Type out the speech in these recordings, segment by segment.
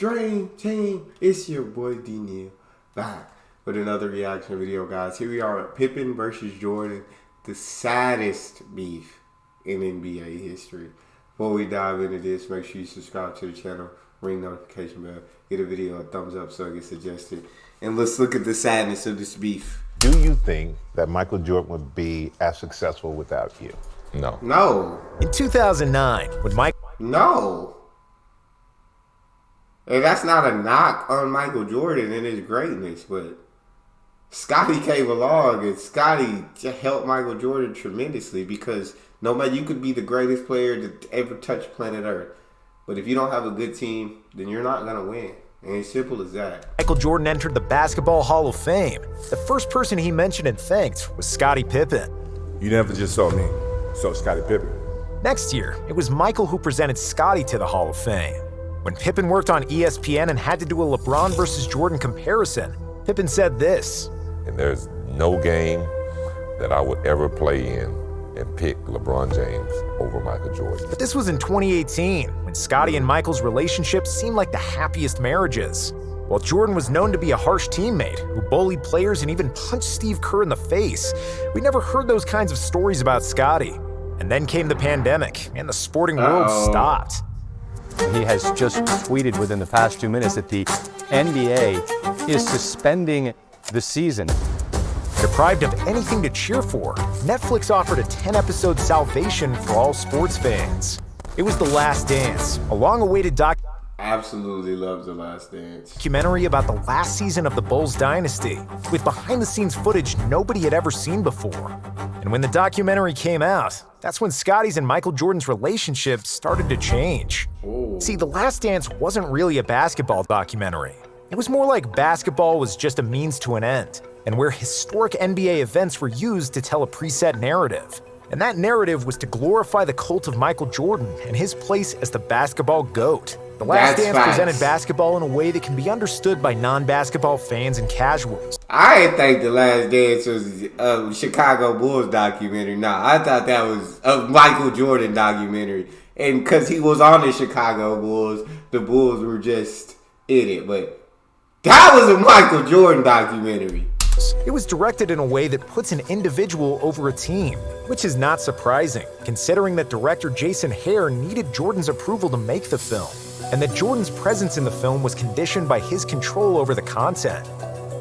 Dream Team. It's your boy Neal back with another reaction video, guys. Here we are at Pippen versus Jordan, the saddest beef in NBA history. Before we dive into this, make sure you subscribe to the channel, ring notification bell, give a video a thumbs up so it gets suggested, and let's look at the sadness of this beef. Do you think that Michael Jordan would be as successful without you? No. No. In 2009, when No. And that's not a knock on Michael Jordan and his greatness, but Scottie came along and Scottie helped Michael Jordan tremendously, because no matter, you could be the greatest player to ever touch planet Earth, but if you don't have a good team, then you're not going to win. And it's simple as that. Michael Jordan entered the Basketball Hall of Fame, the first person he mentioned and thanked was Scottie Pippen. You never just saw me, saw Scottie Pippen. Next year, it was Michael who presented Scottie to the Hall of Fame. When Pippen worked on ESPN and had to do a LeBron versus Jordan comparison, Pippen said this. And there's no game that I would ever play in and pick LeBron James over Michael Jordan. But this was in 2018, when Scottie and Michael's relationship seemed like the happiest marriages. While Jordan was known to be a harsh teammate who bullied players and even punched Steve Kerr in the face, we never heard those kinds of stories about Scottie. And then came the pandemic, and the sporting world stopped. He has just tweeted within the past 2 minutes that the NBA is suspending the season. Deprived of anything to cheer for, Netflix offered a 10-episode salvation for all sports fans. It was The Last Dance, a long-awaited Absolutely love The Last Dance. documentary about the last season of the Bulls dynasty, with behind-the-scenes footage nobody had ever seen before. And when the documentary came out, that's when Scottie's and Michael Jordan's relationship started to change. Ooh. See, The Last Dance wasn't really a basketball documentary. It was more like basketball was just a means to an end, and where historic NBA events were used to tell a preset narrative. And that narrative was to glorify the cult of Michael Jordan and his place as the basketball GOAT. The Last Dance presented basketball in a way that can be understood by non-basketball fans and casuals. I didn't think The Last Dance was a Chicago Bulls documentary. Nah, I thought that was a Michael Jordan documentary. And because he was on the Chicago Bulls, the Bulls were just in it. But that was a Michael Jordan documentary. It was directed in a way that puts an individual over a team, which is not surprising, considering that director Jason Hare needed Jordan's approval to make the film, and that Jordan's presence in the film was conditioned by his control over the content.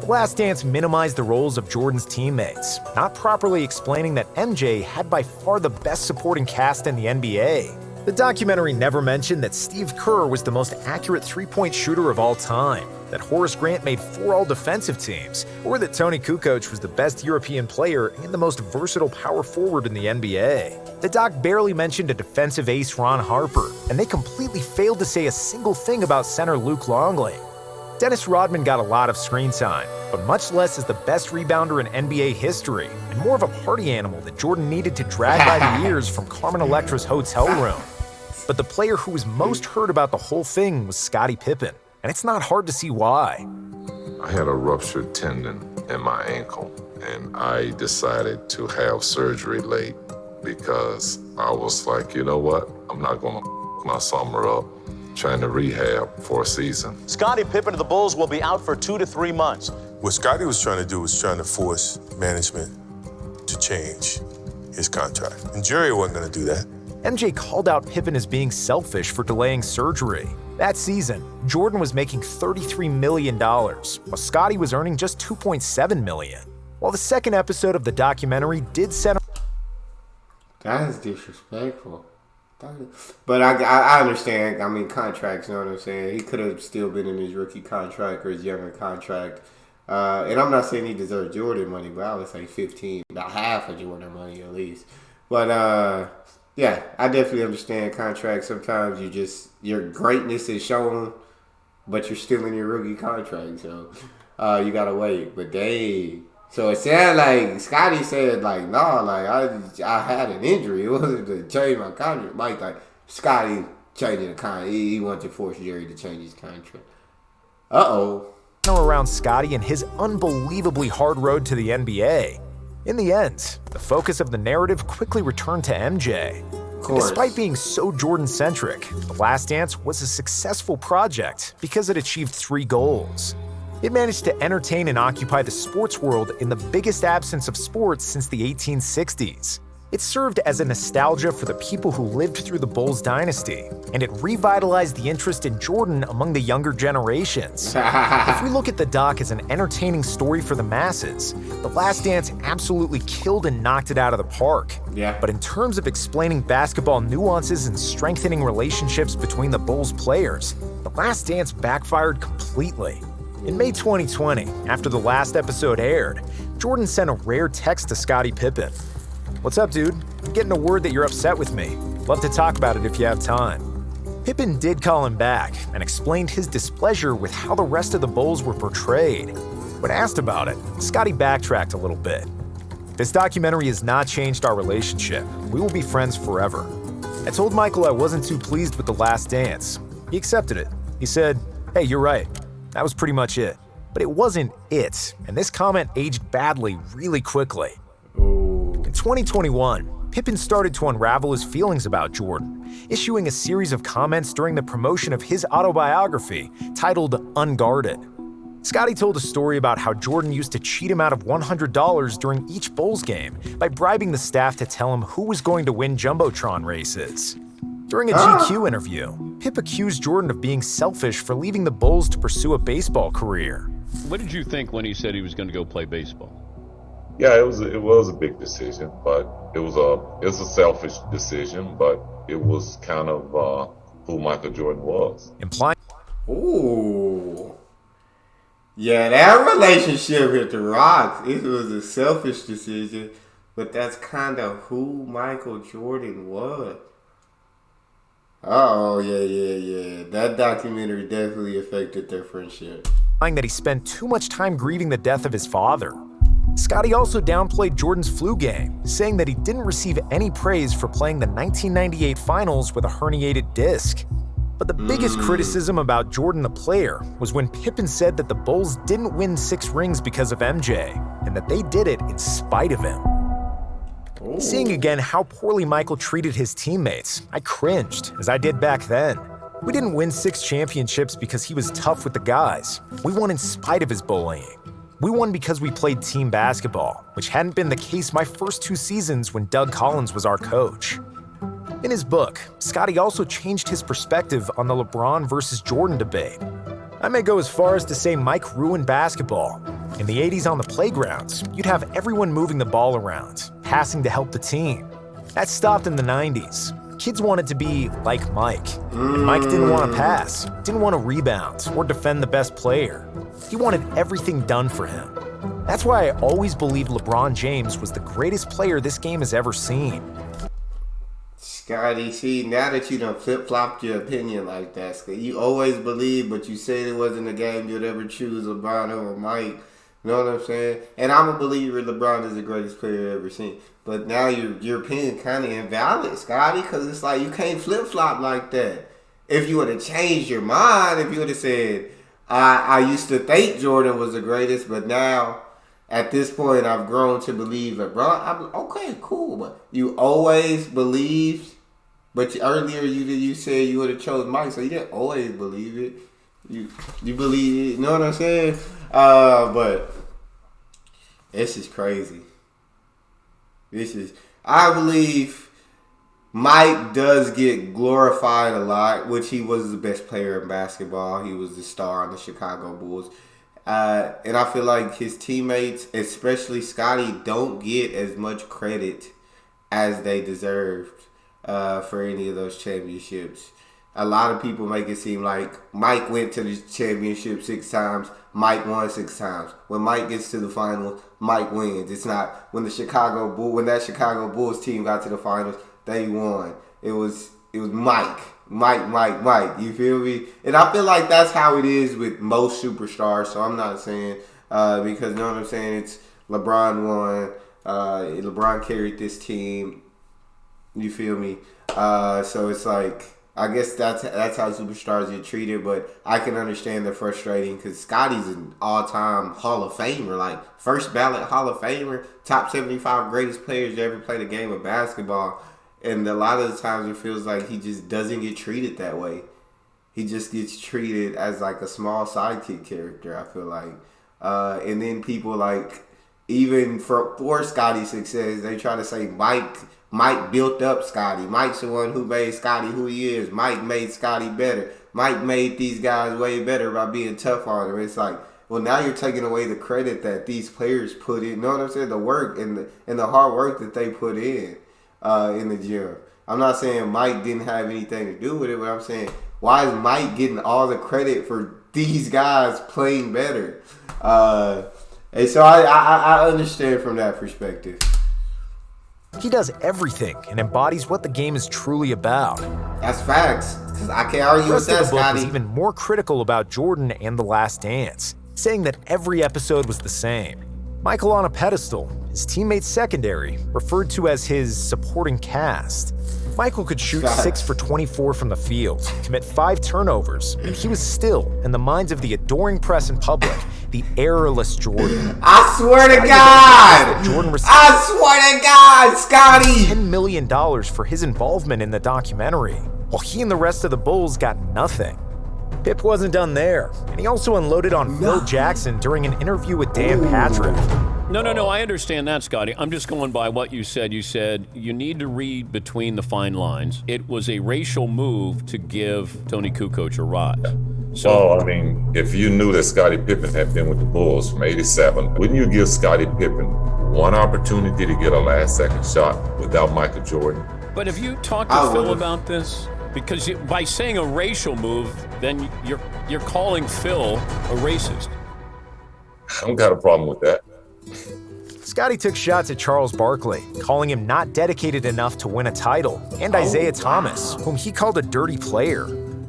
The Last Dance minimized the roles of Jordan's teammates, not properly explaining that MJ had by far the best supporting cast in the NBA. The documentary never mentioned that Steve Kerr was the most accurate three-point shooter of all time, that Horace Grant made 4 all-defensive teams, or that Toni Kukoc was the best European player and the most versatile power forward in the NBA. The doc barely mentioned a defensive ace Ron Harper, and they completely failed to say a single thing about center Luke Longley. Dennis Rodman got a lot of screen time, but much less as the best rebounder in NBA history, and more of a party animal that Jordan needed to drag by the ears from Carmen Electra's hotel room. But the player who was most heard about the whole thing was Scottie Pippen, and it's not hard to see why. I had a ruptured tendon in my ankle, and I decided to have surgery late because I was like, you know what? I'm not going to my summer up trying to rehab for a season. Scottie Pippen of the Bulls will be out for 2 to 3 months. What Scottie was trying to do was trying to force management to change his contract. And Jerry wasn't going to do that. MJ called out Pippen as being selfish for delaying surgery. That season, Jordan was making $33 million, while Scottie was earning just $2.7 million. While the second episode of the documentary did center... That is disrespectful. But I understand. I mean, contracts, you know what I'm saying? He could have still been in his rookie contract or his younger contract. And I'm not saying he deserved Jordan money, but I would say 15, about half of Jordan money at least. But, yeah, I definitely understand contracts. Sometimes your greatness is shown, but you're still in your rookie contract. So, you got to wait. But so it sounded like Scottie said, like, no, like, I had an injury. It wasn't to change my contract. Mike, like, Scottie changing the contract. He wanted to force Jerry to change his contract. Uh-oh. Around Scottie and his unbelievably hard road to the NBA. In the end, the focus of the narrative quickly returned to MJ. course. Despite being so Jordan-centric, The Last Dance was a successful project because it achieved 3 goals. It managed to entertain and occupy the sports world in the biggest absence of sports since the 1860s. It served as a nostalgia for the people who lived through the Bulls dynasty, and it revitalized the interest in Jordan among the younger generations. If we look at the doc as an entertaining story for the masses, The Last Dance absolutely killed and knocked it out of the park. Yeah. But in terms of explaining basketball nuances and strengthening relationships between the Bulls players, The Last Dance backfired completely. In May 2020, after the last episode aired, Jordan sent a rare text to Scottie Pippen. "What's up, dude? I'm getting a word that you're upset with me. Love to talk about it if you have time." Pippen did call him back and explained his displeasure with how the rest of the Bulls were portrayed. When asked about it, Scottie backtracked a little bit. "This documentary has not changed our relationship. We will be friends forever. I told Michael I wasn't too pleased with The Last Dance. He accepted it. He said, 'Hey, you're right.' That was pretty much it. But it wasn't it, and this comment aged badly really quickly." In 2021, Pippen started to unravel his feelings about Jordan, issuing a series of comments during the promotion of his autobiography titled Unguarded. Scottie told a story about how Jordan used to cheat him out of $100 during each Bulls game by bribing the staff to tell him who was going to win Jumbotron races. During a GQ interview, Pip accused Jordan of being selfish for leaving the Bulls to pursue a baseball career. What did you think when he said he was going to go play baseball? Yeah, it was a big decision, but it was a selfish decision, but it was kind of who Michael Jordan was. Implying Ooh. Yeah, that relationship hit the rocks. It was a selfish decision, but that's kind of who Michael Jordan was. Oh, yeah. That documentary definitely affected their friendship. that he spent too much time grieving the death of his father. Scottie also downplayed Jordan's flu game, saying that he didn't receive any praise for playing the 1998 finals with a herniated disc. But the biggest criticism about Jordan the player was when Pippen said that the Bulls didn't win 6 rings because of MJ, and that they did it in spite of him. Ooh. Seeing again how poorly Michael treated his teammates, I cringed, as I did back then. We didn't win 6 championships because he was tough with the guys. We won in spite of his bullying. We won because we played team basketball, which hadn't been the case my first 2 seasons when Doug Collins was our coach. In his book, Scottie also changed his perspective on the LeBron versus Jordan debate. I may go as far as to say Mike ruined basketball. In the 80s on the playgrounds, you'd have everyone moving the ball around, passing to help the team. That stopped in the 90s. Kids wanted to be like Mike. And Mike didn't want to pass, didn't want to rebound, or defend the best player. He wanted everything done for him. That's why I always believed LeBron James was the greatest player this game has ever seen. Scottie, see, now that you done flip-flopped your opinion like that, Scottie, you always believed, but you said it wasn't a game you'd ever choose LeBron over Mike. You know what I'm saying? And I'm a believer LeBron is the greatest player I've ever seen. But now your opinion kind of invalid, Scottie, because it's like you can't flip-flop like that. If you would have changed your mind, if you would have said, I used to think Jordan was the greatest, but now at this point I've grown to believe LeBron. I'm okay, cool. But you always believed, but earlier you said you would have chose Mike, so you didn't always believe it. You believe it, you know what I'm saying? But this is crazy. I believe Mike does get glorified a lot, which he was the best player in basketball. He was the star on the Chicago Bulls. And I feel like his teammates, especially Scottie, don't get as much credit as they deserved for any of those championships. A lot of people make it seem like Mike went to the championship 6 times, Mike won 6 times. When Mike gets to the finals, Mike wins. It's not when that Chicago Bulls team got to the finals, they won. It was Mike. You feel me? And I feel like that's how it is with most superstars. So I'm not saying because you know what I'm saying. It's LeBron won. LeBron carried this team. You feel me? So it's like I guess that's how superstars get treated. But I can understand the frustrating because Scottie's an all-time Hall of Famer, like first ballot Hall of Famer, top 75 greatest players to ever play the game of basketball. And a lot of the times it feels like he just doesn't get treated that way. He just gets treated as like a small sidekick character, I feel like. And then people like, even for Scotty's success, they try to say Mike built up Scotty. Mike's the one who made Scotty who he is. Mike made Scotty better. Mike made these guys way better by being tough on him. It's like, well, now you're taking away the credit that these players put in. You know what I'm saying? The work and the hard work that they put in the gym. I'm not saying Mike didn't have anything to do with it, but I'm saying, why is Mike getting all the credit for these guys playing better? And so I understand from that perspective. He does everything and embodies what the game is truly about. That's facts. I can't argue with that, The book was Scotty. even more critical about Jordan and The Last Dance, saying that every episode was the same. Michael on a pedestal, his teammates secondary, referred to as his supporting cast. Michael could shoot Facts. 6 for 24 from the field, commit 5 turnovers, and he was still, in the minds of the adoring press and public, the errorless Jordan. I swear to God! Jordan received I swear to God, Scotty! $10 million for his involvement in the documentary, while he and the rest of the Bulls got nothing. Pip wasn't done there, and he also unloaded on Phil Jackson during an interview with Dan Patrick. No, I understand that, Scotty. I'm just going by what you said. You said you need to read between the fine lines. It was a racial move to give Tony Kukoc a rise. So, I mean, if you knew that Scottie Pippen had been with the Bulls from '87, wouldn't you give Scottie Pippen one opportunity to get a last-second shot without Michael Jordan? But have you talked to Phil about this? Because by saying a racial move, then you're calling Phil a racist. I don't got a problem with that. Scotty took shots at Charles Barkley, calling him not dedicated enough to win a title, and Isaiah Thomas, whom he called a dirty player.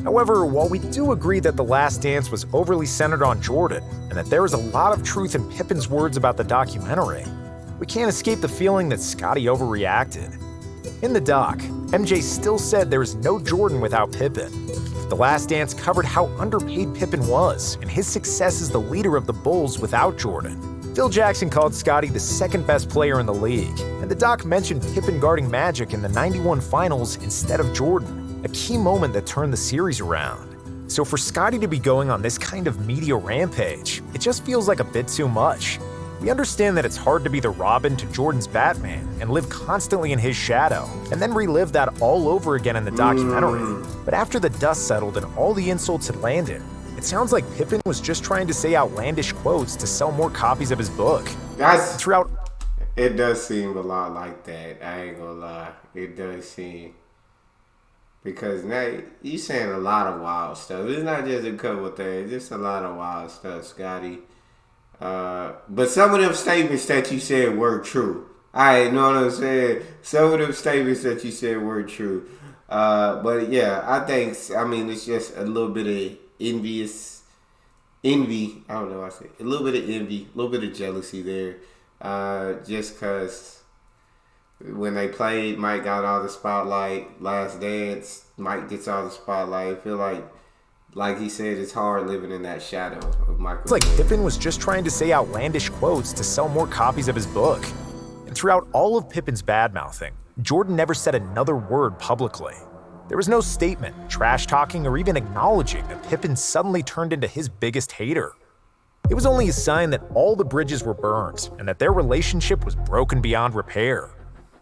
However, while we do agree that The Last Dance was overly centered on Jordan, and that there is a lot of truth in Pippen's words about the documentary, we can't escape the feeling that Scotty overreacted. In the doc, MJ still said there is no Jordan without Pippen. The Last Dance covered how underpaid Pippen was, and his success as the leader of the Bulls without Jordan. Phil Jackson called Scotty the second best player in the league, and the doc mentioned Pippen guarding Magic in the '91 finals instead of Jordan, a key moment that turned the series around. So for Scotty to be going on this kind of media rampage, it just feels like a bit too much. We understand that it's hard to be the Robin to Jordan's Batman and live constantly in his shadow, and then relive that all over again in the documentary. But after the dust settled and all the insults had landed, it sounds like Pippen was just trying to say outlandish quotes to sell more copies of his book. It does seem a lot like that. I ain't gonna lie. It does seem. Because now you saying a lot of wild stuff. It's not just a couple things. Just a lot of wild stuff, Scotty. But some of them statements that you said were true. I know what I'm saying. Some of them statements that you said were true. But yeah, I mean, it's just a little bit of envy. I don't know what I say. A little bit of envy, a little bit of jealousy there. Just because when they played, Mike got all the spotlight. Last Dance, Mike gets all the spotlight. I feel like he said, it's hard living in that shadow of Michael. It's like Pippen was just trying to say outlandish quotes to sell more copies of his book. And throughout all of Pippen's bad-mouthing, Jordan never said another word publicly. There was no statement, trash-talking, or even acknowledging that Pippen suddenly turned into his biggest hater. It was only a sign that all the bridges were burned and that their relationship was broken beyond repair.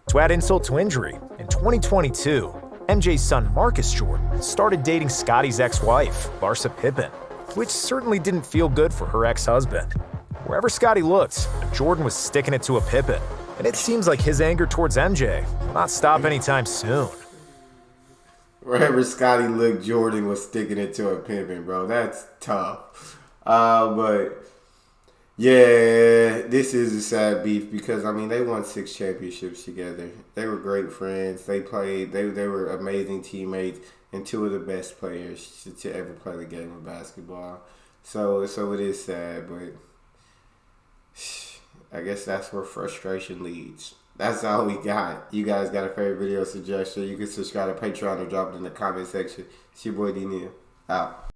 To add insult to injury, in 2022, MJ's son Marcus Jordan started dating Scotty's ex-wife, Larsa Pippen, which certainly didn't feel good for her ex-husband. Wherever Scotty looked, Jordan was sticking it to a Pippen, and it seems like his anger towards MJ will not stop anytime soon. Wherever Scotty looked, Jordan was sticking it to a Pippen, bro. That's tough. But yeah, this is a sad beef because, I mean, they won 6 championships together. They were great friends. They played. They were amazing teammates and 2 of the best players to ever play the game of basketball. So it is sad, but I guess that's where frustration leads. That's all we got. You guys got a favorite video suggestion? You can subscribe to Patreon or drop it in the comment section. It's your boy D Neal. Out.